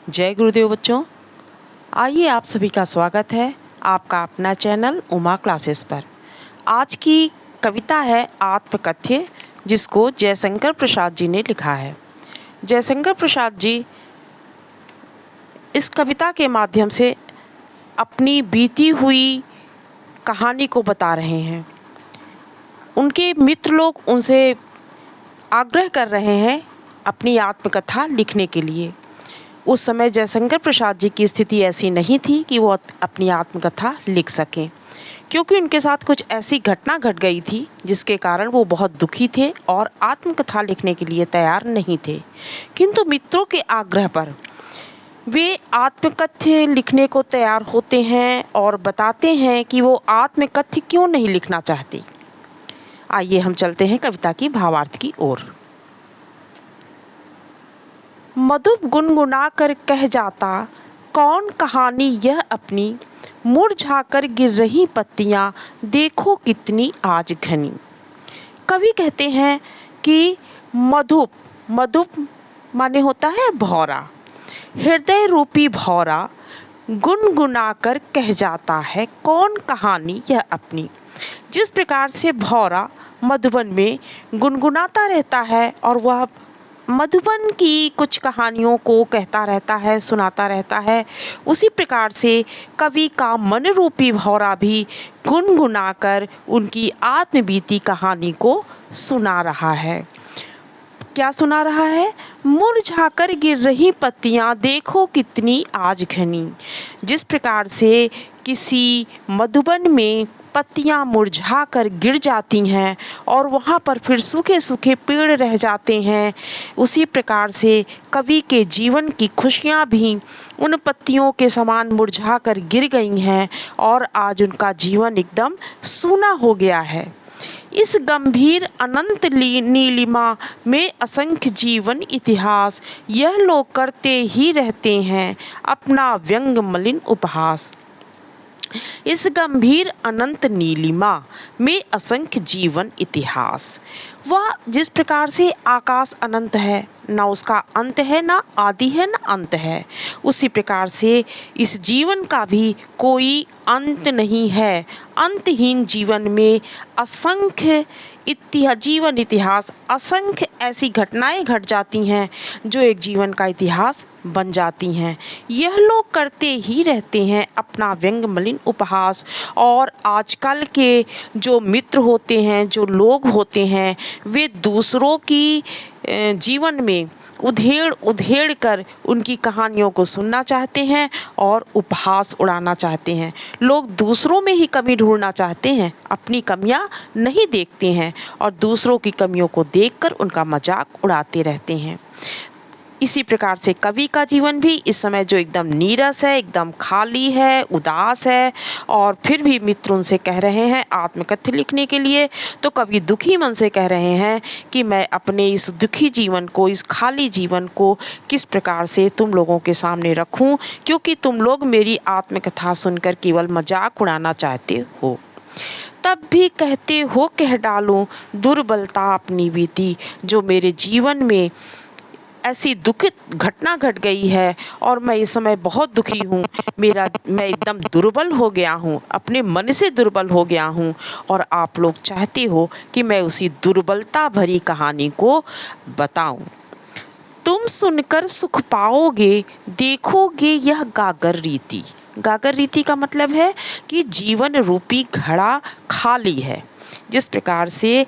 जय गुरुदेव बच्चों। आइए आप सभी का स्वागत है आपका अपना चैनल उमा क्लासेस पर। आज की कविता है आत्मकथ्य, जिसको जयशंकर प्रसाद जी ने लिखा है। जयशंकर प्रसाद जी इस कविता के माध्यम से अपनी बीती हुई कहानी को बता रहे हैं। उनके मित्र लोग उनसे आग्रह कर रहे हैं अपनी आत्मकथा लिखने के लिए। उस समय जयशंकर प्रसाद जी की स्थिति ऐसी नहीं थी कि वो अपनी आत्मकथा लिख सकें, क्योंकि उनके साथ कुछ ऐसी घटना घट गई थी जिसके कारण वो बहुत दुखी थे और आत्मकथा लिखने के लिए तैयार नहीं थे। किंतु मित्रों के आग्रह पर वे आत्मकथ्य लिखने को तैयार होते हैं और बताते हैं कि वो आत्मकथ्य क्यों नहीं लिखना चाहते। आइए हम चलते हैं कविता की भावार्थ की ओर। मधुप गुनगुना कर कह जाता कौन कहानी यह अपनी, मुरझाकर गिर रही पत्तियां देखो कितनी आज घनी। कवि कहते हैं कि मधुप मधुप माने होता है भौरा, हृदय रूपी भौरा गुनगुना कर कह जाता है कौन कहानी यह अपनी। जिस प्रकार से भौरा मधुबन में गुनगुनाता रहता है और वह मधुबन की कुछ कहानियों को कहता रहता है, सुनाता रहता है, उसी प्रकार से कवि का मन रूपी भौरा भी गुनगुनाकर उनकी आत्मबीती कहानी को सुना रहा है। क्या सुना रहा है? मुरझाकर गिर रही पत्तियां देखो कितनी आज घनी। जिस प्रकार से किसी मधुबन में पत्तियां मुरझाकर गिर जाती हैं और वहाँ पर फिर सूखे सूखे पेड़ रह जाते हैं, उसी प्रकार से कवि के जीवन की खुशियाँ भी उन पत्तियों के समान मुरझाकर गिर गई हैं और आज उनका जीवन एकदम सूना हो गया है। इस गंभीर अनंत नीलिमा में असंख्य जीवन इतिहास, यह लोग करते ही रहते हैं अपना व्यंग मलिन उपहास। इस गंभीर अनंत नीलिमा में असंख्य जीवन इतिहास। वह जिस प्रकार से आकाश अनंत है, ना उसका अंत है, ना आदि है, ना अंत है, उसी प्रकार से इस जीवन का भी कोई अंत नहीं है। अंतहीन जीवन में असंख्य जीवन इतिहास, असंख्य ऐसी घटनाएं घट जाती हैं जो एक जीवन का इतिहास बन जाती हैं। यह लोग करते ही रहते हैं अपना व्यंग मलिन उपहास। और आजकल के जो मित्र होते हैं, जो लोग होते हैं, वे दूसरों की जीवन में उधेड़ उधेड़ कर उनकी कहानियों को सुनना चाहते हैं और उपहास उड़ाना चाहते हैं। लोग दूसरों में ही कमी ढूंढना चाहते हैं, अपनी कमियां नहीं देखते हैं और दूसरों की कमियों को देखकर उनका मजाक उड़ाते रहते हैं। इसी प्रकार से कवि का जीवन भी इस समय जो एकदम नीरस है, एकदम खाली है, उदास है, और फिर भी मित्र उनसे कह रहे हैं आत्मकथ्य लिखने के लिए, तो कवि दुखी मन से कह रहे हैं कि मैं अपने इस दुखी जीवन को, इस खाली जीवन को किस प्रकार से तुम लोगों के सामने रखूं, क्योंकि तुम लोग मेरी आत्मकथा सुनकर केवल मजाक उड़ाना चाहते हो। तब भी कहते हो कह डालो दुर्बलता अपनी बीती। जो मेरे जीवन में ऐसी दुखित घटना घट गई है और मैं इस समय बहुत दुखी हूँ, मैं एकदम दुर्बल हो गया हूँ, अपने मन से दुर्बल हो गया हूँ, और आप लोग चाहते हो कि मैं उसी दुर्बलता भरी कहानी को बताऊं। तुम सुनकर सुख पाओगे, देखोगे यह गागर रीति। गागर रीति का मतलब है कि जीवन रूपी घड़ा खाली है। जिस प्रकार से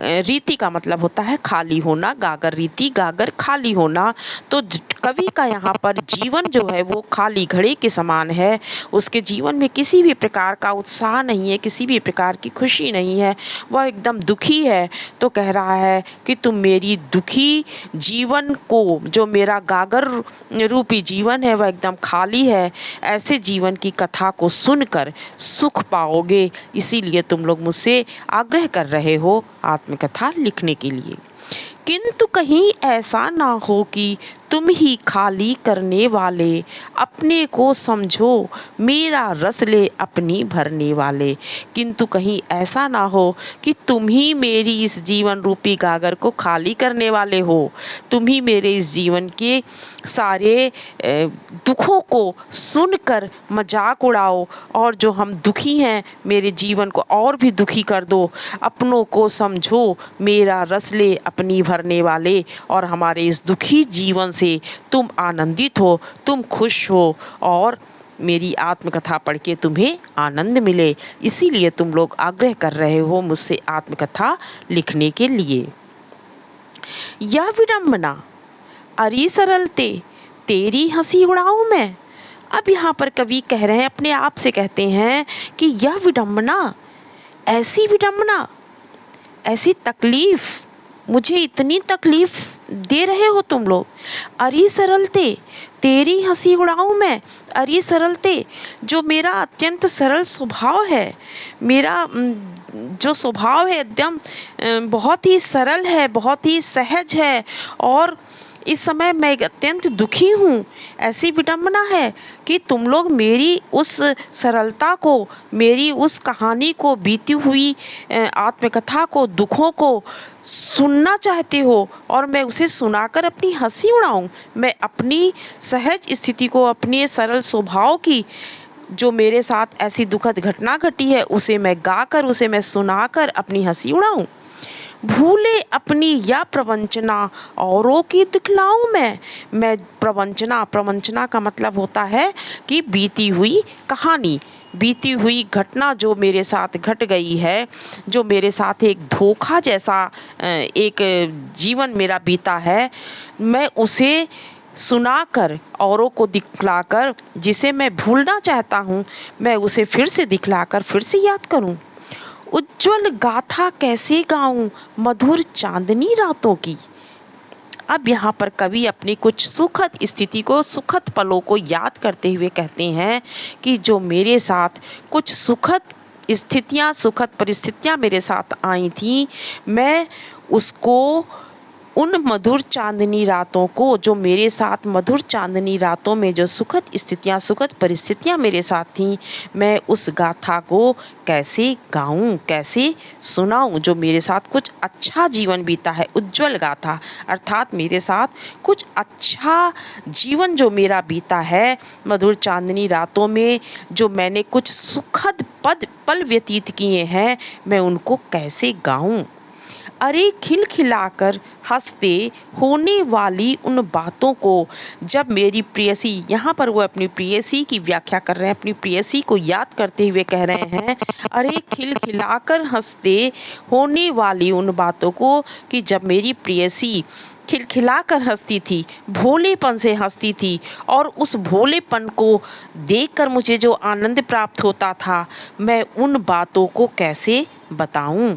रीति का मतलब होता है खाली होना, गागर रीति, गागर खाली होना, तो कवि का यहाँ पर जीवन जो है वो खाली घड़े के समान है। उसके जीवन में किसी भी प्रकार का उत्साह नहीं है, किसी भी प्रकार की खुशी नहीं है, वह एकदम दुखी है। तो कह रहा है कि तुम मेरी दुखी जीवन को, जो मेरा गागर रूपी जीवन है वह एकदम खाली है, ऐसे जीवन की कथा को सुनकर सुख पाओगे, इसीलिए तुम लोग मुझसे आग्रह कर रहे हो आत्मकथा लिखने के लिए। किंतु कहीं ऐसा ना हो कि तुम ही खाली करने वाले, अपने को समझो मेरा रस ले अपनी भरने वाले। किंतु कहीं ऐसा ना हो कि तुम ही मेरी इस जीवन रूपी गागर को खाली करने वाले हो, तुम ही मेरे इस जीवन के सारे दुखों को सुनकर मजाक उड़ाओ, और जो हम दुखी हैं मेरे जीवन को और भी दुखी कर दो। अपनों को समझो मेरा रस ले अपनी भरने वाले, और हमारे इस दुखी जीवन से तुम आनंदित हो, तुम खुश हो, और मेरी आत्मकथा पढ़ के तुम्हें आनंद मिले। इसीलिए तुम लोग आग्रह कर रहे हो मुझसे आत्मकथा लिखने के लिए। यह विडंबना अरी सरलते तेरी हंसी उड़ाऊं मैं। अब यहाँ पर कवि कह रहे हैं, अपने आप से कहते हैं कि यह विडंबना, ऐसी तकलीफ, मुझे इतनी तकलीफ दे रहे हो तुम लोग। अरी सरलते तेरी हंसी उड़ाऊं मैं। अरी सरलते, जो मेरा अत्यंत सरल स्वभाव है, मेरा जो स्वभाव है एकदम बहुत ही सरल है, बहुत ही सहज है, और इस समय मैं अत्यंत दुखी हूँ। ऐसी विडंबना है कि तुम लोग मेरी उस सरलता को, मेरी उस कहानी को, बीती हुई आत्मकथा को, दुखों को सुनना चाहते हो, और मैं उसे सुनाकर अपनी हंसी उड़ाऊं। मैं अपनी सहज स्थिति को, अपने सरल स्वभाव की जो मेरे साथ ऐसी दुखद घटना घटी है, उसे मैं गाकर, उसे मैं सुनाकर अपनी हंसी उड़ाऊं। भूले अपनी या प्रवंचना औरों की दिखलाऊं मैं प्रवंचना का मतलब होता है कि बीती हुई कहानी, बीती हुई घटना जो मेरे साथ घट गई है, जो मेरे साथ एक धोखा जैसा एक जीवन मेरा बीता है, मैं उसे सुनाकर, औरों को दिखलाकर, जिसे मैं भूलना चाहता हूँ, मैं उसे फिर से दिखलाकर फिर से याद करूँ। उज्ज्वल गाथा कैसे गाऊं मधुर चांदनी रातों की। अब यहाँ पर कवि अपनी कुछ सुखद स्थिति को, सुखद पलों को याद करते हुए कहते हैं कि जो मेरे साथ कुछ सुखद स्थितियाँ, सुखद परिस्थितियाँ मेरे साथ आई थी, मैं उसको, उन मधुर चांदनी रातों को, जो मेरे साथ मधुर चांदनी रातों में जो सुखद स्थितियाँ, सुखद परिस्थितियाँ मेरे साथ थीं, मैं उस गाथा को कैसे गाऊं, कैसे सुनाऊं। जो मेरे साथ कुछ अच्छा जीवन बीता है, उज्जवल गाथा अर्थात मेरे साथ कुछ अच्छा जीवन जो मेरा बीता है, मधुर चांदनी रातों में जो मैंने कुछ सुखद पल व्यतीत किए हैं, मैं उनको कैसे गाऊं। अरे खिलखिलाकर हंसते होने वाली उन बातों को, जब मेरी प्रेयसी, यहाँ पर वो अपनी प्रेयसी की व्याख्या कर रहे हैं, अपनी प्रेयसी को याद करते हुए कह रहे हैं, अरे खिलखिलाकर हंसते होने वाली उन बातों को, कि जब मेरी प्रेयसी खिलखिलाकर हंसती थी, भोलेपन से हंसती थी, और उस भोलेपन को देखकर मुझे जो आनंद प्राप्त होता था, मैं उन बातों को कैसे बताऊं।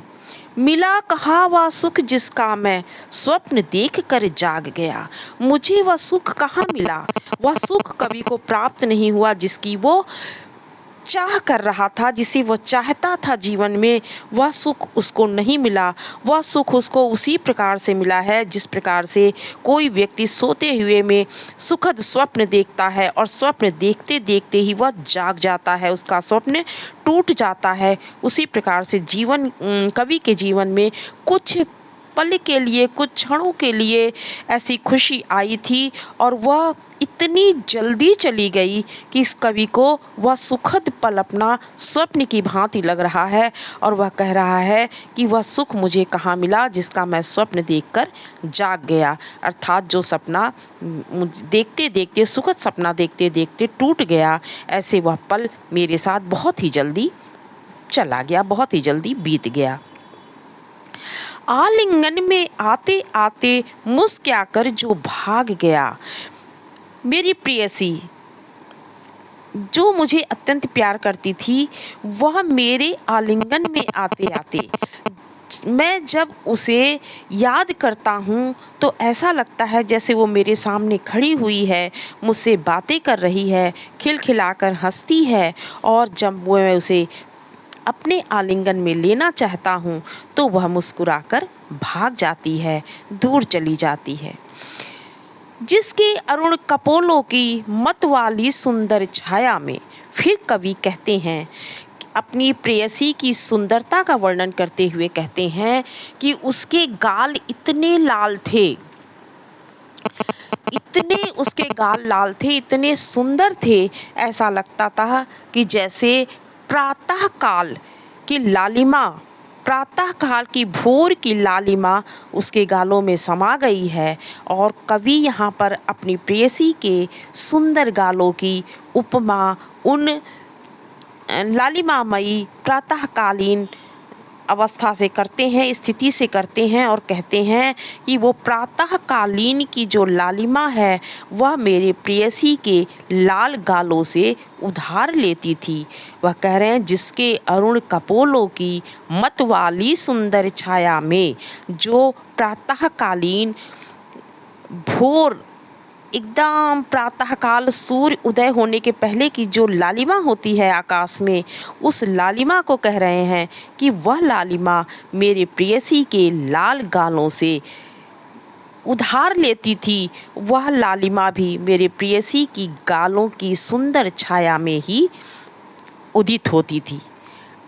मिला कहाँ वह सुख जिसका मैं स्वप्न देख कर जाग गया। मुझे वह सुख कहाँ मिला, वह सुख कभी को प्राप्त नहीं हुआ जिसकी वो चाह कर रहा था, जिसे वो चाहता था जीवन में, वह सुख उसको नहीं मिला। वह सुख उसको उसी प्रकार से मिला है जिस प्रकार से कोई व्यक्ति सोते हुए में सुखद स्वप्न देखता है, और स्वप्न देखते देखते ही वह जाग जाता है, उसका स्वप्न टूट जाता है। उसी प्रकार से जीवन, कवि के जीवन में कुछ पल के लिए, कुछ क्षणों के लिए ऐसी खुशी आई थी, और वह इतनी जल्दी चली गई कि इस कवि को वह सुखद पल अपना स्वप्न की भांति लग रहा है, और वह कह रहा है कि वह सुख मुझे कहाँ मिला जिसका मैं स्वप्न देखकर जाग गया। अर्थात जो सपना देखते देखते, सुखद सपना देखते देखते टूट गया, ऐसे वह पल मेरे साथ बहुत ही जल्दी चला गया, बहुत ही जल्दी बीत गया। आलिंगन में आते आते मुस्कुराकर जो भाग गया। मेरी प्रेयसी जो मुझे अत्यंत प्यार करती थी, वह मेरे आलिंगन में आते आते, मैं जब उसे याद करता हूँ तो ऐसा लगता है जैसे वो मेरे सामने खड़ी हुई है, मुझसे बातें कर रही है, खिलखिलाकर हंसती है, और जब वो मैं उसे अपने आलिंगन में लेना चाहता हूँ तो वह मुस्कुराकर भाग जाती है, दूर चली जाती है। जिसके अरुण कपोलों की मत वाली सुंदर छाया में। फिर कवि कहते हैं, अपनी प्रेयसी की सुंदरता का वर्णन करते हुए कहते हैं कि उसके गाल इतने लाल थे, इतने उसके गाल लाल थे, इतने सुंदर थे, ऐसा लगता था कि जैसे प्रातः काल की लालिमा, प्रातः काल की भोर की लालिमा उसके गालों में समा गई है। और कवि यहाँ पर अपनी प्रेयसी के सुंदर गालों की उपमा उन लालिमामयी प्रातःकालीन अवस्था से करते हैं, स्थिति से करते हैं और कहते हैं कि वो प्रातःकालीन की जो लालिमा है वह मेरे प्रेयसी के लाल गालों से उधार लेती थी। वह कह रहे हैं, जिसके अरुण कपोलों की मत वाली सुंदर छाया में, जो प्रातःकालीन भोर, एकदम प्रातःकाल सूर्य उदय होने के पहले की जो लालिमा होती है आकाश में, उस लालिमा को कह रहे हैं कि वह लालिमा मेरे प्रेयसी के लाल गालों से उधार लेती थी। वह लालिमा भी मेरे प्रेयसी की गालों की सुंदर छाया में ही उदित होती थी।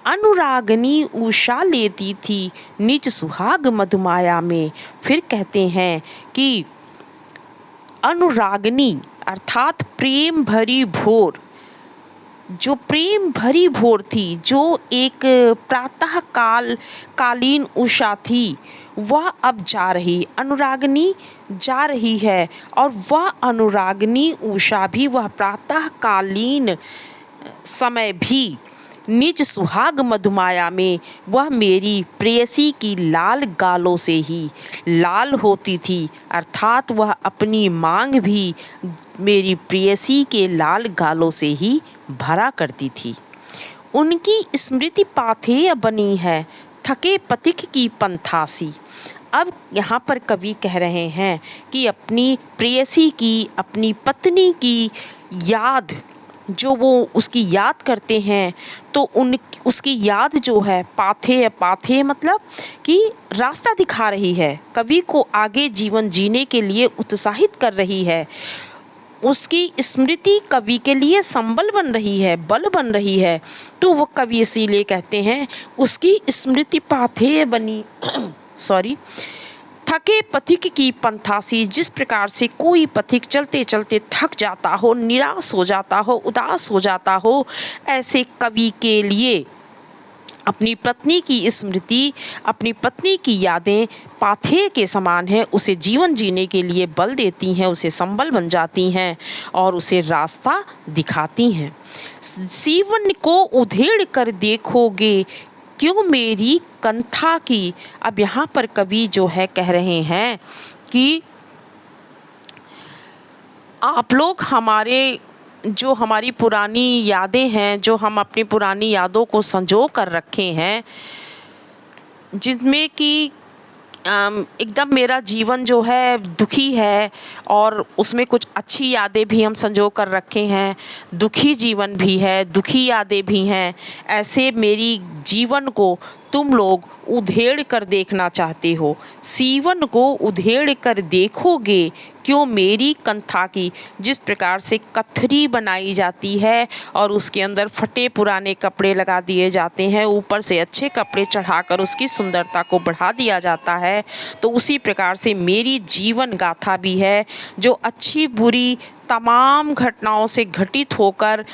अनुरागनी उषा लेती थी निज सुहाग मधुमाया में। फिर कहते हैं कि अनुरागनी अर्थात प्रेम भरी भोर, जो प्रेम भरी भोर थी, जो एक प्रातः कालीन उषा थी, वह अब जा रही, अनुरागनी जा रही है। और वह अनुरागनी उषा भी, वह प्रातः कालीन समय भी निज सुहाग मधुमाया में वह मेरी प्रेयसी की लाल गालों से ही लाल होती थी। अर्थात वह अपनी मांग भी मेरी प्रेयसी के लाल गालों से ही भरा करती थी। उनकी स्मृति पाथेय बनी है थके पथिक की पंथासी। अब यहाँ पर कवि कह रहे हैं कि अपनी प्रेयसी की, अपनी पत्नी की याद, जो वो उसकी याद करते हैं, तो उसकी याद जो है पाथेय मतलब कि रास्ता दिखा रही है, कवि को आगे जीवन जीने के लिए उत्साहित कर रही है। उसकी स्मृति कवि के लिए संबल बन रही है, बल बन रही है। तो वो कवि इसीलिए कहते हैं, उसकी स्मृति पाथेय बनी थके पथिक की पंथासी। जिस प्रकार से कोई पथिक चलते चलते थक जाता हो, निराश हो जाता हो, उदास हो जाता हो, ऐसे कवि के लिए अपनी पत्नी की स्मृति, अपनी पत्नी की यादें पाथेय के समान है, उसे जीवन जीने के लिए बल देती हैं, उसे संबल बन जाती हैं और उसे रास्ता दिखाती हैं। सीवन को उधेड़ कर देखोगे क्यों मेरी कंथा की। अब यहाँ पर कवि जो है कह रहे हैं कि आप लोग हमारी पुरानी यादें हैं, जो हम अपनी पुरानी यादों को संजो कर रखे हैं, जिनमें कि एकदम मेरा जीवन जो है दुखी है और उसमें कुछ अच्छी यादें भी हम संजो कर रखे हैं, दुखी जीवन भी है, दुखी यादें भी हैं। ऐसे मेरी जीवन को तुम लोग उधेड़ कर देखना चाहते हो, सीवन को उधेड़ कर देखोगे क्यों मेरी कंथा की। जिस प्रकार से कथरी बनाई जाती है और उसके अंदर फटे पुराने कपड़े लगा दिए जाते हैं, ऊपर से अच्छे कपड़े चढ़ाकर उसकी सुंदरता को बढ़ा दिया जाता है, तो उसी प्रकार से मेरी जीवन गाथा भी है, जो अच्छी बुरी तमाम घटनाओं से घटित होकर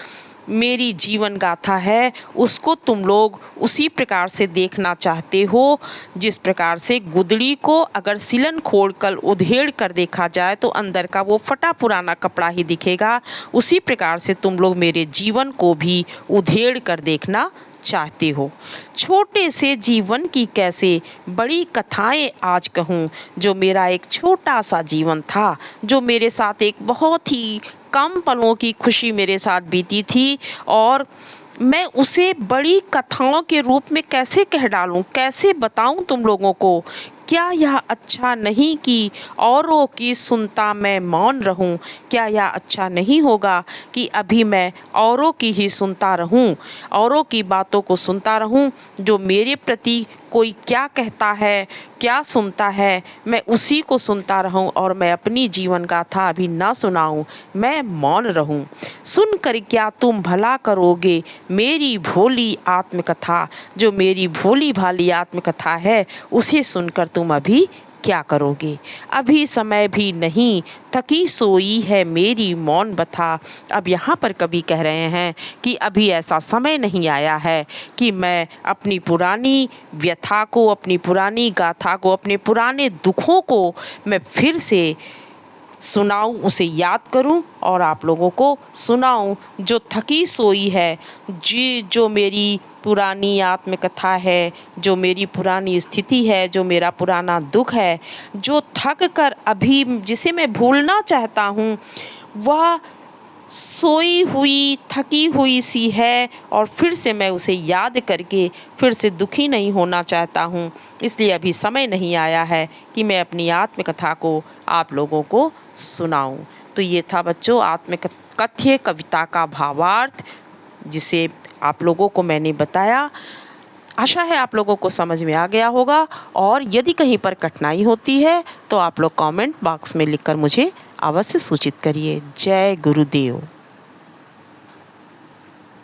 मेरी जीवन गाथा है, उसको तुम लोग उसी प्रकार से देखना चाहते हो। जिस प्रकार से गुदड़ी को अगर सिलन खोलकर उधेड़ कर देखा जाए तो अंदर का वो फटा पुराना कपड़ा ही दिखेगा, उसी प्रकार से तुम लोग मेरे जीवन को भी उधेड़ कर देखना चाहते हो। छोटे से जीवन की कैसे बड़ी कथाएं आज कहूँ, जो मेरा एक छोटा सा जीवन था, जो मेरे साथ एक बहुत ही कम पलों की खुशी मेरे साथ बीती थी, और मैं उसे बड़ी कथाओं के रूप में कैसे कह डालूं, कैसे बताऊं तुम लोगों को क्या यह अच्छा नहीं कि औरों की सुनता मैं मौन रहूं? क्या यह अच्छा नहीं होगा कि अभी मैं औरों की ही सुनता रहूं, औरों की बातों को सुनता रहूं? जो मेरे प्रति कोई क्या कहता है, क्या सुनता है, मैं उसी को सुनता रहूं और मैं अपनी जीवन गाथा अभी ना सुनाऊं, मैं मौन रहूं। सुनकर क्या तुम भला करोगे मेरी भोली आत्मकथा? जो मेरी भोली भाली आत्मकथा है उसे सुनकर तुम अभी क्या करोगे? अभी समय भी नहीं, थकी सोई है मेरी मौन बथा। अब यहाँ पर कवि कह रहे हैं कि अभी ऐसा समय नहीं आया है कि मैं अपनी पुरानी व्यथा को, अपनी पुरानी गाथा को, अपने पुराने दुखों को मैं फिर से सुनाऊं, उसे याद करूं और आप लोगों को सुनाऊं। जो थकी सोई है, जी जो मेरी पुरानी आत्मकथा है, जो मेरी पुरानी स्थिति है, जो मेरा पुराना दुख है, जो थक कर अभी जिसे मैं भूलना चाहता हूँ, वह सोई हुई थकी हुई सी है और फिर से मैं उसे याद करके फिर से दुखी नहीं होना चाहता हूँ। इसलिए अभी समय नहीं आया है कि मैं अपनी आत्मकथा को आप लोगों को सुनाऊं। तो ये था बच्चों आत्मकथ्य कविता का भावार्थ, जिसे आप लोगों को मैंने बताया। आशा है आप लोगों को समझ में आ गया होगा, और यदि कहीं पर कठिनाई होती है तो आप लोग कमेंट बॉक्स में लिखकर मुझे अवश्य सूचित करिए। जय गुरुदेव।